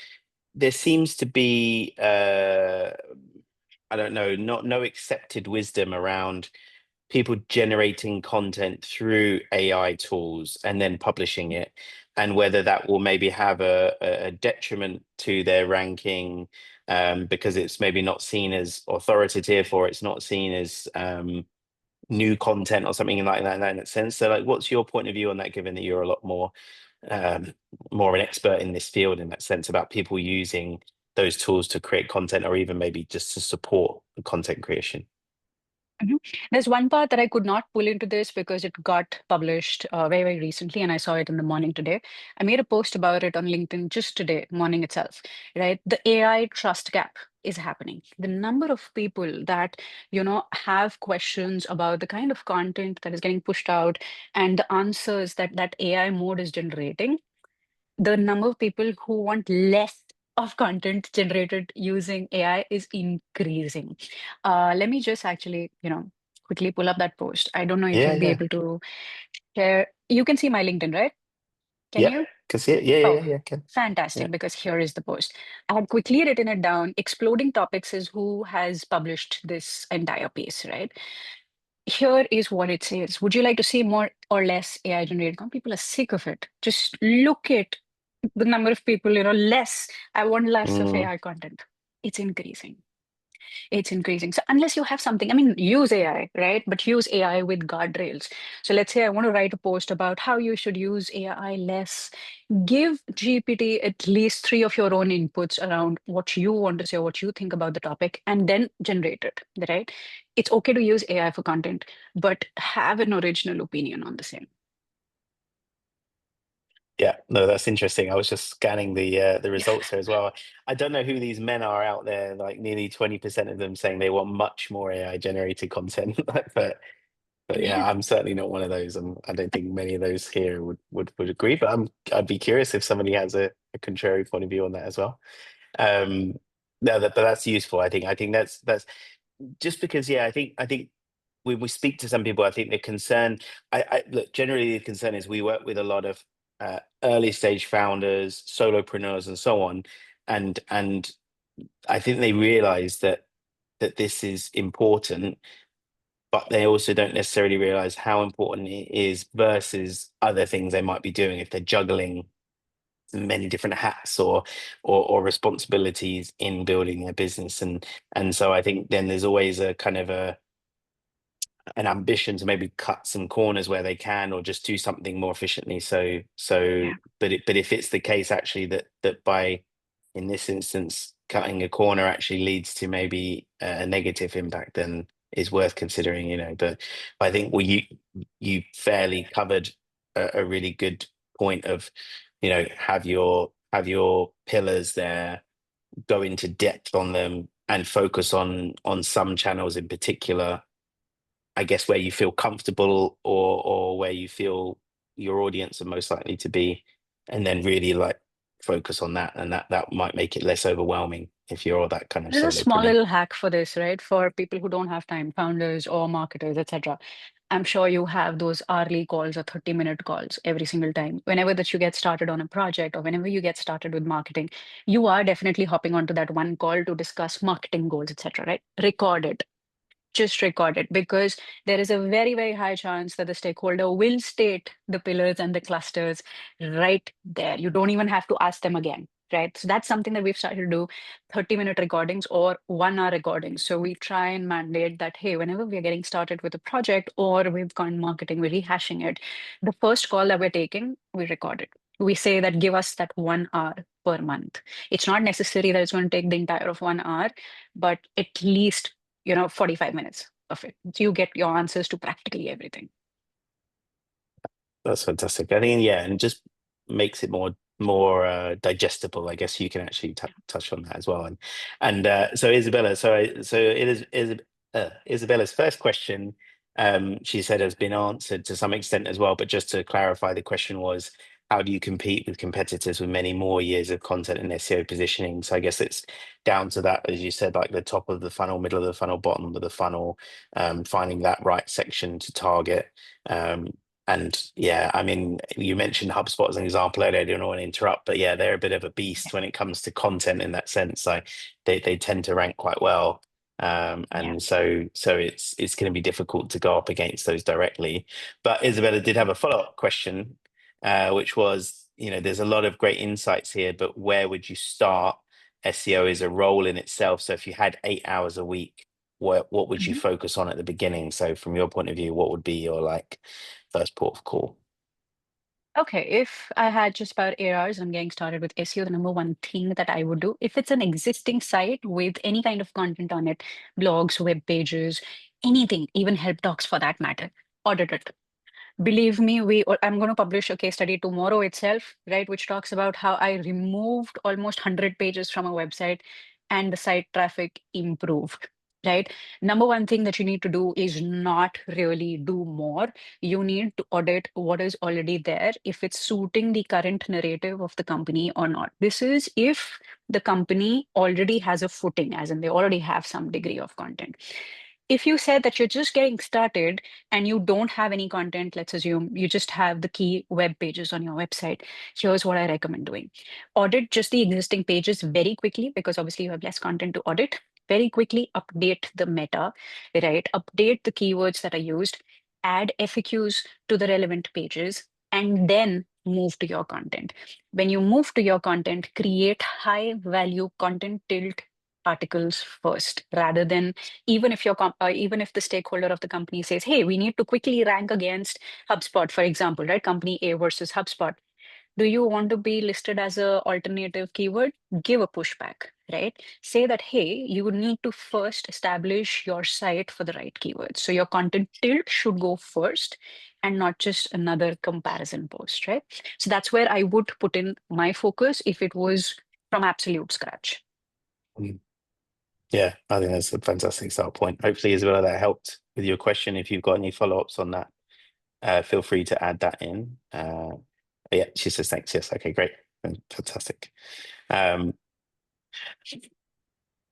there seems to be I don't know, not no accepted wisdom around people generating content through AI tools and then publishing it, and whether that will maybe have a detriment to their ranking because it's maybe not seen as authoritative or it's not seen as new content or something like that in that sense. So like what's your point of view on that, given that you're a lot um, more of an expert in this field in that sense about people using those tools to create content or even maybe just to support the content creation? Mhm. There's one part that I could not pull into this because it got published very, very recently, and I saw it in the morning today. I made a post about it on LinkedIn just today, morning itself, right? The AI trust gap is happening. The number of people that, have questions about the kind of content that is getting pushed out and the answers that that AI mode is generating, the number of people who want less of content generated using AI is increasing. Let me just actually, quickly pull up that post. I don't know if Yeah, you'll be yeah. able to share. You can see my LinkedIn, right? Can Yep. you? Can see it. Yeah, yeah, Oh, yeah, yeah. Can. Yeah. fantastic, because here is the post. I had quickly written it down. Exploding Topics is who has published this entire piece, right? Here is what it says. Would you like to see more or less AI generated content? People are sick of it. Just look at the number of people, less. I want less of Mm, AI content. It's increasing. It's increasing. So unless you have something, I mean, use AI, right? But use AI with guardrails. So let's say I want to write a post about how you should use AI less. Give GPT at least three of your own inputs around what you want to say, what you think about the topic, and then generate it, right? It's okay to use AI for content, but have an original opinion on the same. yeah. No, that's interesting. I was just scanning the Yeah. results here as well. I don't know who these men are out there, like nearly 20% of them saying they want much more AI generated content. But yeah, I'm certainly not one of those. I don't think many of those here would agree. But I'd be curious if somebody has a contrary point of view on that as well. Um, no, but that's useful. I think that's just because yeah, I think we speak to some people. I think the concern. I look generally the concern is we work with a lot of early stage founders, solopreneurs, and so on, and I think they realize that this is important, but they also don't necessarily realize how important it is versus other things they might be doing if they're juggling many different hats or responsibilities in building their business. And so I think then there's always a kind of an ambition to maybe cut some corners where they can or just do something more efficiently. Yeah. But if it's the case actually that by in this instance cutting a corner actually leads to maybe a negative impact, then is worth considering, but I think you fairly covered a really good point of, have your pillars there, go into depth on them and focus on some channels in particular, I guess, where you feel comfortable or where you feel your audience are most likely to be, and then really like focus on that, and that might make it less overwhelming if you're that kind of There's a small solopreneur. little hack for this, right? For people who don't have time, founders or marketers, etc. I'm sure you have those hourly calls or 30-minute calls every single time. Whenever that you get started on a project or whenever you get started with marketing, you are definitely hopping onto that one call to discuss marketing goals, etc. Right? Record it. Just record it, because there is a very, very high chance that the stakeholder will state the pillars and the clusters right there. You don't even have to ask them again. right? So that's something that we've started to do, 30-minute recordings or 1 hour recordings. So we try and mandate that, hey, whenever we're getting started with a project or with content marketing, we're rehashing it, the first call that we're taking, we record it. We say that give us that 1 hour per month. It's not necessary that it's going to take the entire of 1 hour, but at least, 45 minutes of it. So you get your answers to practically everything. That's fantastic. I think, yeah, and it just makes it more digestible. I guess you can actually touch on that as well. And so Isabella, so it is Isabella's first question. She said has been answered to some extent as well. But just to clarify, the question was, how do you compete with competitors with many more years of content and SEO positioning? So I guess it's down to that, as you said, like the top of the funnel, middle of the funnel, bottom of the funnel, finding that right section to target. And yeah, I mean, you mentioned HubSpot as an example earlier. I don't want to interrupt, but yeah, they're a bit of a beast when it comes to content in that sense. Like they tend to rank quite well. Yeah. And so it's going to be difficult to go up against those directly. But Isabella did have a follow-up question, which was, there's a lot of great insights here, but where would you start? SEO is a role in itself. So if you had 8 hours a week, what would you Mhm. focus on at the beginning? So from your point of view, what would be your like first port of call? Okay, if I had just about 8 hours, I'm getting started with SEO, the number one thing that I would do, if it's an existing site with any kind of content on it, blogs, web pages, anything, even help docs for that matter, audit it. Believe me, I'm going to publish a case study tomorrow itself, right, which talks about how I removed almost 100 pages from a website and the site traffic improved, right? Number one thing that you need to do is not really do more. You need to audit what is already there, if it's suiting the current narrative of the company or not. This is if the company already has a footing, as in they already have some degree of content. If you said that you're just getting started and you don't have any content, let's assume you just have the key web pages on your website, here's what I recommend doing. Audit just the existing pages very quickly, because obviously you have less content to audit. Very quickly update the meta, right? Update the keywords that are used, add FAQs to the relevant pages, and then move to your content. When you move to your content, create high value content tilt articles first, rather than, even if the stakeholder of the company says, hey, we need to quickly rank against HubSpot, for example, right? Company A versus HubSpot. Do you want to be listed as a alternative keyword? Give a pushback, right? Say that, hey, you need to first establish your site for the right keywords. So your content tilt should go first and not just another comparison post, right? So that's where I would put in my focus if it was from absolute scratch. Mm. Yeah, I think that's a fantastic start point. Hopefully, Isabella, that helped with your question. If you've got any follow-ups on that, feel free to add that in. Yeah, she says thanks. Yes, okay, great, fantastic. Um,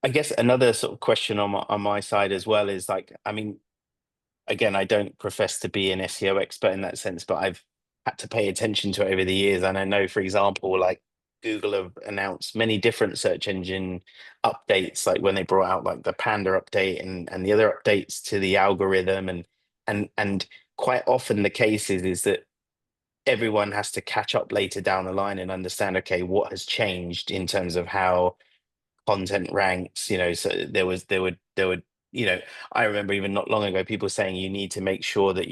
I guess another sort of question on my side as well is like, I mean, again, I don't profess to be an SEO expert in that sense, but I've had to pay attention to it over the years. And I know, for example, like Google have announced many different search engine updates, like when they brought out like the Panda update and the other updates to the algorithm. And quite often the case is that everyone has to catch up later down the line and understand, okay, what has changed in terms of how content ranks, so there would I remember even not long ago people saying you need to make sure that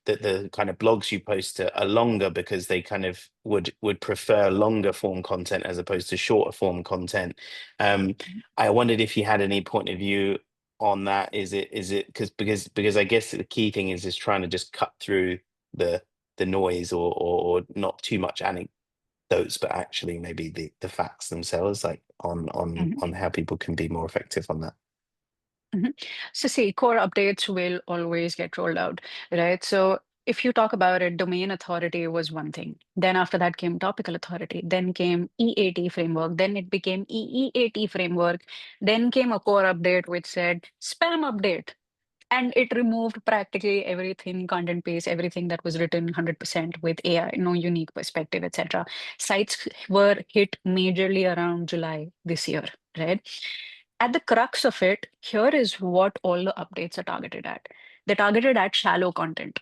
the kind of blogs you post are longer, because they kind of would prefer longer form content as opposed to shorter form content. I wondered if you had any point of view on that. Is it because I guess the key thing is trying to just cut through the noise, or not too much those, but actually maybe the facts themselves, like on how people can be more effective on that. Mhm. So see, core updates will always get rolled out, right? So if you talk about it, domain authority was one thing. Then after that came topical authority. Then came EAT framework. Then it became EEAT framework. Then came a core update which said spam update. And it removed practically everything, content base, everything that was written 100% with AI, no unique perspective, etc. Sites were hit majorly around July this year, right? At the crux of it, here is what all the updates are targeted at. They're targeted at shallow content,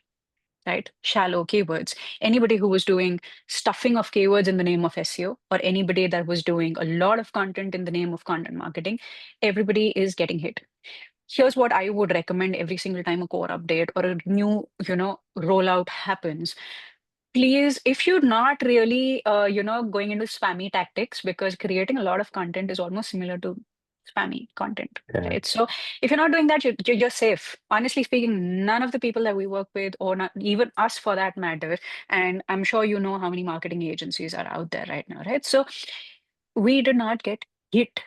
right? Shallow keywords. Anybody who was doing stuffing of keywords in the name of SEO, or anybody that was doing a lot of content in the name of content marketing, everybody is getting hit. Here's what I would recommend every single time a core update or a new, rollout happens. Please, if you're not really, going into spammy tactics, because creating a lot of content is almost similar to spammy content, Yeah. right? So if you're not doing that, you're safe. Honestly speaking, none of the people that we work with, or not even us for that matter, and I'm sure you know how many marketing agencies are out there right now, right? So we did not get hit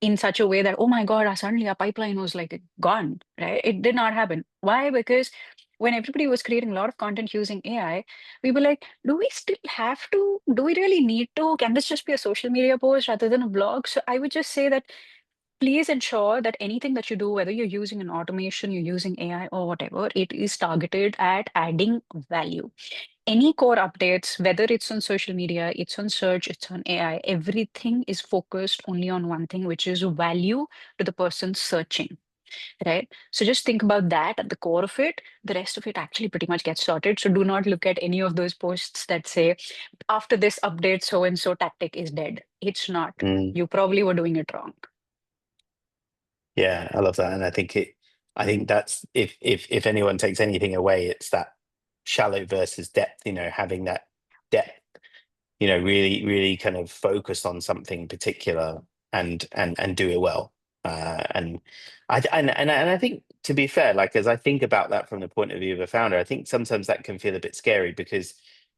in such a way that, oh my God, suddenly our pipeline was like gone, right? It did not happen. Why? Because when everybody was creating a lot of content using AI, we were like, do we still have to? Do we really need to? Can this just be a social media post rather than a blog? So I would just say that please ensure that anything that you do, whether you're using an automation, you're using AI or whatever, it is targeted at adding value. Any core updates, whether it's on social media, it's on search, it's on AI, everything is focused only on one thing, which is value to the person searching, right? So just think about that at the core of it. The rest of it actually pretty much gets sorted. So do not look at any of those posts that say, after this update, so and so tactic is dead. It's not. Mm. You probably were doing it wrong. Yeah, I love that. And I think that's if anyone takes anything away, it's that shallow versus depth, having that depth, really kind of focused on something particular and do it well. And I think, to be fair, like, as I think about that from the point of view of a founder, I think sometimes that can feel a bit scary because,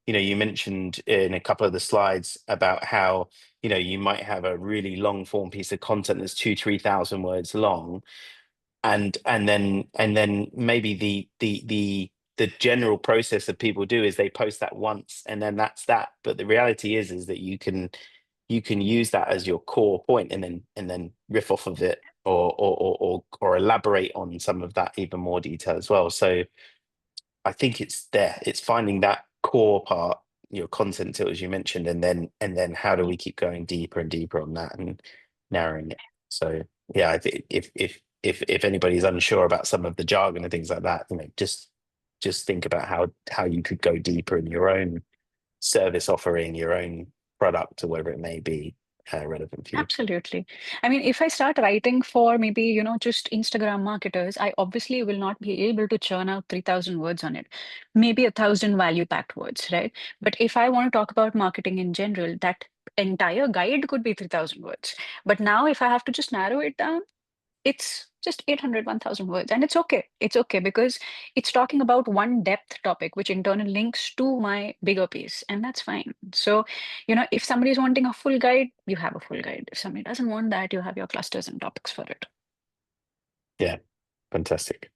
you mentioned in a couple of the slides about how, you might have a really long form piece of content that's 3,000 words long, and then maybe the general process that people do is they post that once and then that's that. But the reality is that you can use that as your core point and then riff off of it, or elaborate on some of that even more detail as well. So I think it's finding that core part, your content tools you mentioned, and then how do we keep going deeper and deeper on that and narrowing it. So yeah, I think if anybody's unsure about some of the jargon and things like that, just think about how you could go deeper in your own service offering, your own product, or whatever it may be, relevant for you. Absolutely. I mean, if I start writing for maybe, just Instagram marketers, I obviously will not be able to churn out 3,000 words on it, maybe 1,000 value-packed words, right? But if I want to talk about marketing in general, that entire guide could be 3,000 words. But now if I have to just narrow it down, it's just 800, 1,000 words. And it's okay. It's okay because it's talking about one depth topic, which in turn links to my bigger piece. And that's fine. So, if somebody is wanting a full guide, you have a full guide. If somebody doesn't want that, you have your clusters and topics for it. Yeah, fantastic.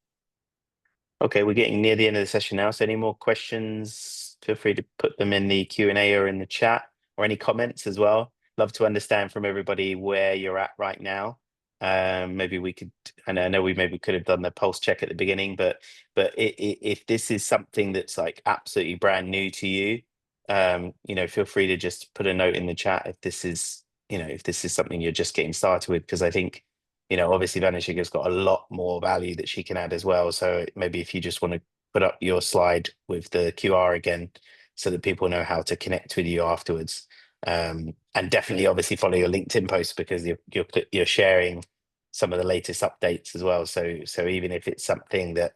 Okay, we're getting near the end of the session now. So any more questions, feel free to put them in the Q&A or in the chat, or any comments as well. Love to understand from everybody where you're at right now. Maybe we could, and I know we maybe could have done the pulse check at the beginning, but if this is something that's like absolutely brand new to you, feel free to just put a note in the chat if this is, if this is something you're just getting started with, because I think, obviously Vanhishikha's got a lot more value that she can add as well. So maybe if you just want to put up your slide with the QR again, so that people know how to connect with you afterwards. And definitely, obviously, follow your LinkedIn posts, because you're sharing some of the latest updates as well. So even if it's something that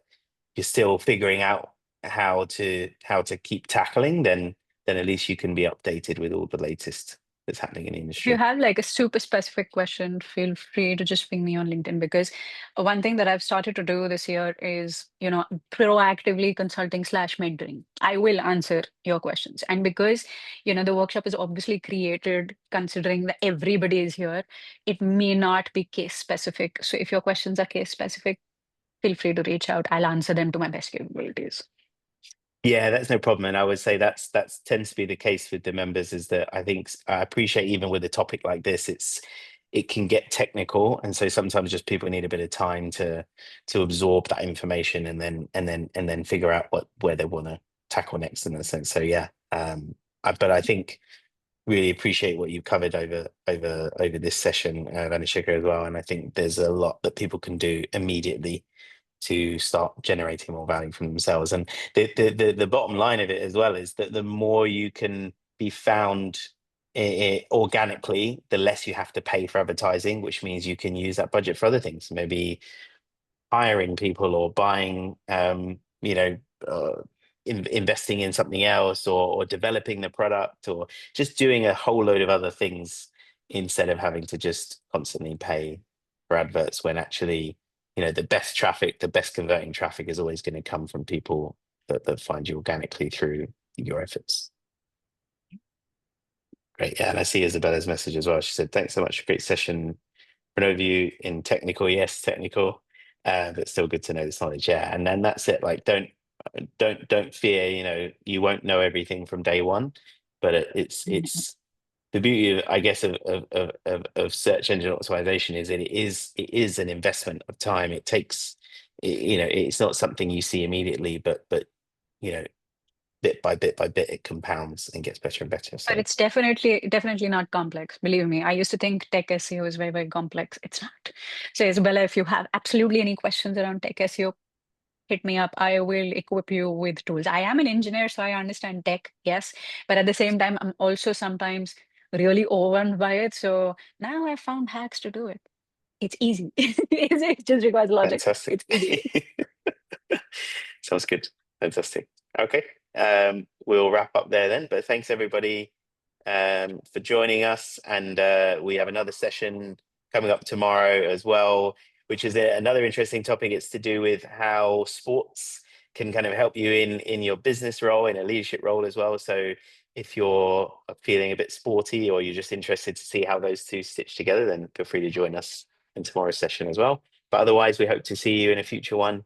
you're still figuring out how to keep tackling, then at least you can be updated with all the latest that's happening in the If you industry. have like a super specific question, feel free to just ping me on LinkedIn, because one thing that I've started to do this year is, proactively consulting slash mentoring. I will answer your questions. And because, the workshop is obviously created considering that everybody is here, it may not be case specific. So if your questions are case specific, feel free to reach out. I'll answer them to my best capabilities. Yeah, that's no problem. And I would say that's tends to be the case with the members, is that I appreciate, even with a topic like this, it can get technical. And so sometimes just people need a bit of time to absorb that information, and then figure out where they want to tackle next, in a sense. So yeah. But I think really appreciate what you've covered over this session, Vanhishikha, as well. And I think there's a lot that people can do immediately to start generating more value from themselves. And the bottom line of it as well is that the more you can be found organically, the less you have to pay for advertising, which means you can use that budget for other things, maybe hiring people or buying, investing in something else, or developing the product, or just doing a whole load of other things instead of having to just constantly pay for adverts, when actually, the best traffic, the best converting traffic is always going to come from people that find you organically through your efforts. Great. Yeah, and I see Isabella's message as well. She said, thanks so much. Great session. For an overview in technical, yes, technical, but still good to know this knowledge. Yeah. And then that's it. Like, don't fear, you won't know everything from day one, but it's the beauty of, I guess, of search engine optimization is that it is an investment of time. It takes, it's not something you see immediately, but you know, bit by bit by bit, it compounds and gets better and better. So But it's definitely not complex. Believe me, I used to think tech SEO is very, very complex. It's not. So Isabella, if you have absolutely any questions around tech SEO, hit me up. I will equip you with tools. I am an engineer, so I understand tech, yes. But at the same time, I'm also sometimes really overwhelmed by it. So now I found hacks to do it. It's easy. It just requires logic. fantastic. It's easy. Sounds good. Fantastic. Okay. We'll wrap up there then. But thanks everybody for joining us. And we have another session coming up tomorrow as well, which is another interesting topic. It's to do with how sports can kind of help you in your business role, in a leadership role as well. So if you're feeling a bit sporty, or you're just interested to see how those two stitch together, then feel free to join us in tomorrow's session as well. But otherwise, we hope to see you in a future one.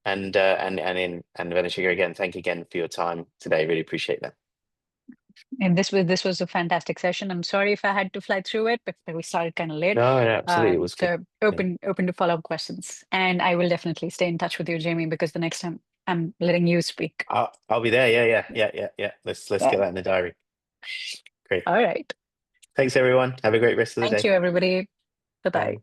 And Vanhishikha, again, thank you again for your time today. Really appreciate that. And this was a fantastic session. I'm sorry if I had to fly through it, but we started kind of late. No, absolutely, it was good. So Yeah. open to follow-up questions. And I will definitely stay in touch with you, Jamie, because the next time I'm letting you speak. I'll be there. Yeah. Let's Yeah. get that in the diary. Great. All right. Thanks everyone. Have a great rest of the Thank day. you, everybody. Bye-bye. Bye.